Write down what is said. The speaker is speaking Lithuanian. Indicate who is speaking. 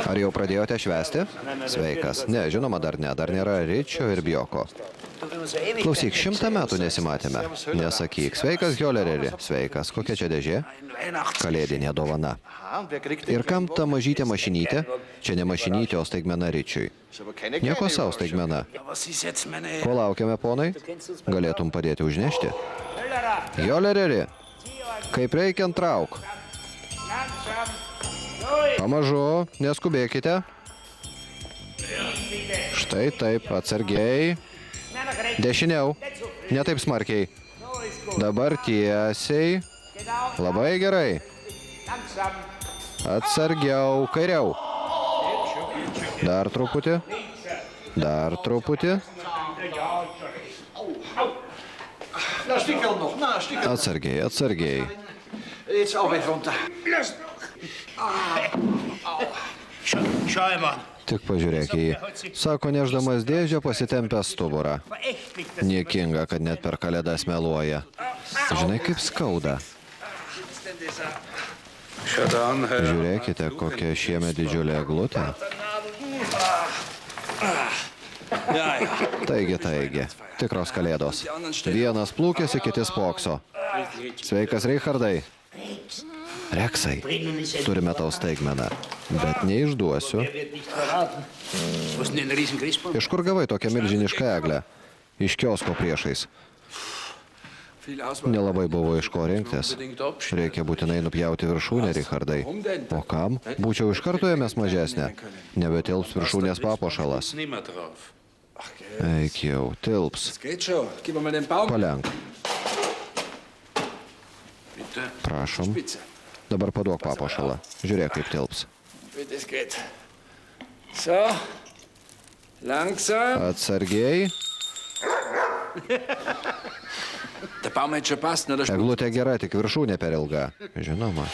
Speaker 1: Ar jau pradėjote švęsti? Sveikas. Ne, žinoma, dar ne. Dar nėra Ričio ir Bjoko. Klausyk, 100 metų nesimatėme. Nesakyk. Sveikas, Hiolereri. Sveikas. Kokia čia dėžė? Kalėdinė dovana. Ir kam ta mažytė mašinytė? Čia ne mašinytė, o staigmena Ričiui. Nieko savo staigmena. Ko laukiame, ponai? Galėtum padėti užnešti? Hiolereri. Kaip reikiant trauk. Pamažu, neskubėkite. Štai taip, atsargiai. Dešiniau, ne taip smarkiai. Dabar tiesiai. Labai gerai. Atsargiau, kairiau. Dar truputį. Dar truputį. Atsargiai, atsargiai. Tik pažiūrėk į jį. Sako, neždamas dėžę pasitempęs stuburą. Niekinga, kad net per kalėdas meluoja. Žinai, kaip skauda. Žiūrėkite, kokia šiemet didžiulė eglutė. Taigi. Tikros kalėdos. Vienas plūkėsi, kiti spokso. Sveikas, Richardai. Reksai, turime tau staigmeną, bet neišduosiu. Iš kur gavai tokią milžinišką eglę? Iš kiosko priešais. Nelabai buvo iš ko rinktis. Reikia būtinai nupjauti viršūnę, Richardai. O kam? Būčiau iš karto ėmęs mažesnę. Nebetilps viršūnės papuošalas. Eik jau, tilps. Palenk. Prašom. Dabar paduok papuošalą. Žiūrėk, kaip tilps. Atsargiai. Eglutė gera, tik viršūnė per ilga. Žinoma.